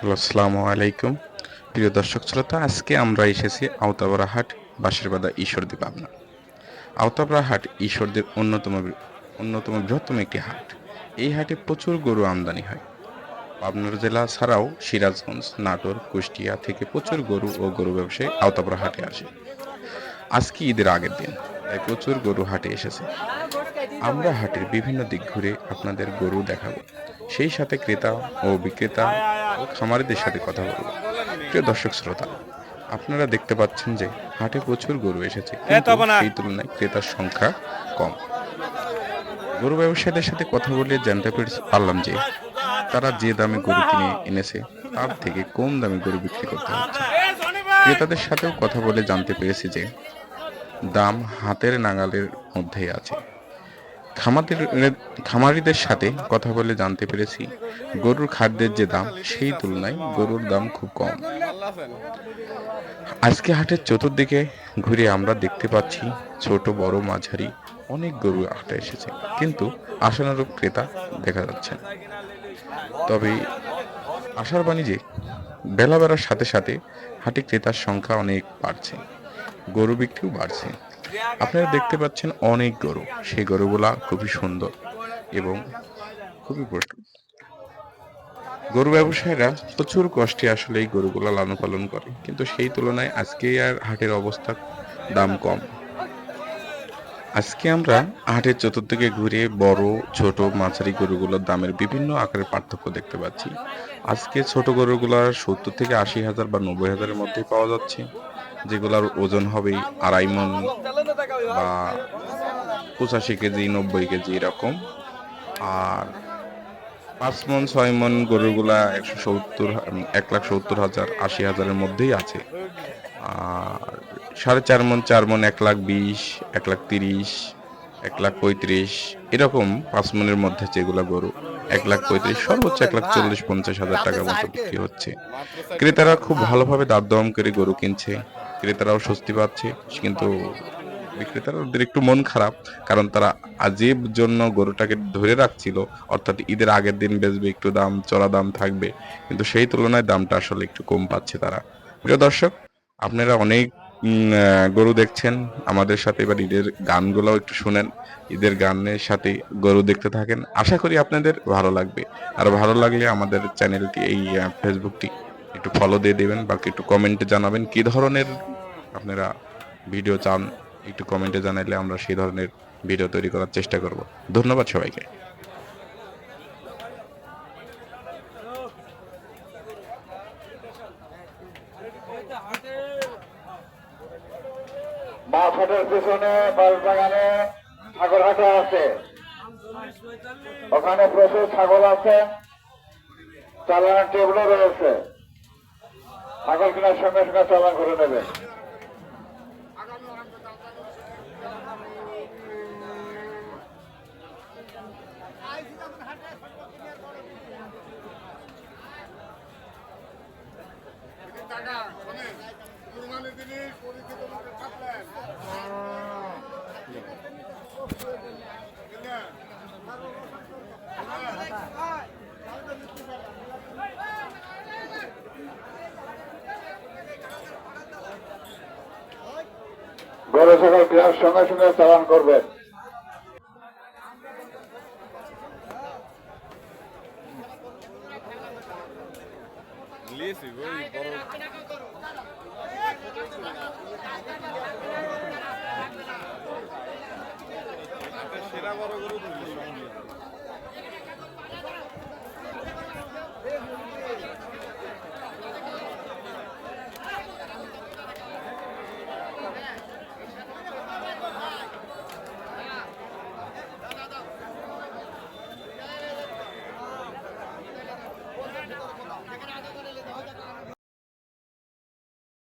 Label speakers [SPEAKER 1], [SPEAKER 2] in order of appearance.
[SPEAKER 1] Hello, আসসালামু আলাইকুম। প্রিয় দর্শক শ্রোতা, আজকে আমরা এসেছি আওতাবরা হাট, বাঁশেরবাদা, ঈশ্বরদী, পাবনা। আওতাবরা হাট ঈশ্বরদীর অন্যতম বৃহত্তম একটি হাট। এই হাটে প্রচুর গরু আমদানি হয়। পাবনার জেলা ছাড়াও সিরাজগঞ্জ, নাটোর, কুষ্টিয়া থেকে প্রচুর গরু ও গরু ব্যবসায়ী আওতাবরা হাটে আসে। আজকে ঈদের আগের দিন, তাই প্রচুর গরু হাটে এসেছে। আমরা হাটের বিভিন্ন দিক ঘুরে আপনাদের গরু দেখাবো, সেই সাথে ক্রেতা ও বিক্রেতা ও খামারিদের সাথে কথা বলবো। প্রিয় দর্শক শ্রোতা, আপনারা দেখতে পাচ্ছেন যে হাটে প্রচুর গরু এসেছে, কিন্তু সেই তুলনায় ক্রেতার সংখ্যা কম। গরু ব্যবসায়ীদের সাথে কথা বলে জানতে পারলাম যে তারা যে দামে গরু কিনে এনেছে তার থেকে কম দামে গরু বিক্রি করতে হচ্ছে। ক্রেতাদের সাথেও কথা বলে জানতে পেরেছি যে দাম হাতের নাগালের মধ্যেই আছে। খামাদের খামারিদের সাথে কথা বলে জানতে পেরেছি গরুর খাদ্যের যে দাম সেই তুলনায় গরুর দাম খুব কম। আজকে হাটের চতুর্দিকে ঘুরে আমরা দেখতে পাচ্ছি ছোট বড় মাঝারি অনেক গরু হাটে এসেছে, কিন্তু আশানুরূপ ক্রেতা দেখা যাচ্ছে না। তবে আশার বাণী যে বেলা বাড়ার সাথে সাথে হাটে ক্রেতার সংখ্যা অনেক বাড়ছে, গরু বিক্রিও বাড়ছে। আপনারা দেখতে পাচ্ছেন অনেক গরু, সেই গরুগুলা খুবই সুন্দর এবং খুবই পুষ্ট। গরু ব্যবসায়ীরা প্রচুর কষ্টে আসলে এই গরুগুলা লালন পালন করে, কিন্তু সেই তুলনায় আজকে আর হাটের অবস্থা দাম কম। আজকে আমরা হাটের চতুর্দিকে ঘুরে বড় ছোট মাঝারি গরুগুলোর দামের বিভিন্ন আকারের পার্থক্য দেখতে পাচ্ছি। আজকে ছোট গরুগুলার 70 থেকে 80 হাজার বা 90 হাজারের মধ্যেই পাওয়া যাচ্ছে, যেগুলার ওজন হবে 2.5 মণ বা 85 কেজি 90 কেজি এরকম। আর 5 মণ 6 মণ গরুগুলা 1,70,000 80 হাজারের মধ্যেই আছে। আর 4.5 মণ 4 মণ 1,20,000 1,30,000 1,35,000 এরকম 5 মণের মধ্যে যেগুলা গরু 1,35,000 সর্বোচ্চ 1,40,000-50,000 টাকার মতো বিক্রি হচ্ছে। ক্রেতারা খুব ভালোভাবে দাম করে গরু কিনছে, ক্রেতারাও স্বস্তি পাচ্ছে, কিন্তু বিক্রেতারা ওদের একটু মন খারাপ, কারণ তারা আজীব জন্য গরুটাকে ধরে রাখছিল, অর্থাৎ ঈদের আগের দিন বেচবে, একটু দাম চড়া দাম থাকবে, কিন্তু সেই তুলনায় দামটা আসলে একটু কম পাচ্ছে তারা। প্রিয় দর্শক, আপনারা অনেক গরু দেখছেন আমাদের সাথে, এবার ঈদের গানগুলোও একটু শুনেন, ঈদের গানের সাথে গরু দেখতে থাকেন, আশা করি আপনাদের ভালো লাগবে। আর ভালো লাগলে আমাদের চ্যানেলটি এই ফেসবুকটি একটু ফলো দিয়ে দেবেন, বা একটু কমেন্টে জানাবেন কি ধরনের আপনারা ভিডিও চান। একটু কমেন্টে জানাইলে আমরা সেই ধরনের ভিডিও তৈরি করার চেষ্টা করব। ধন্যবাদ সবাইকে।
[SPEAKER 2] বাস হাটের পিছনে বাগানে ছাগল হাটে আছে, ওখানে প্রচুর ছাগল আছে, চালানের টেবিলও রয়েছে। ছাগল কেনার সঙ্গে সঙ্গে চালান করে নেবে। গরু ছাগল কেনার সঙ্গে সঙ্গে চালান করবেন।
[SPEAKER 3] সেরা বড় গরু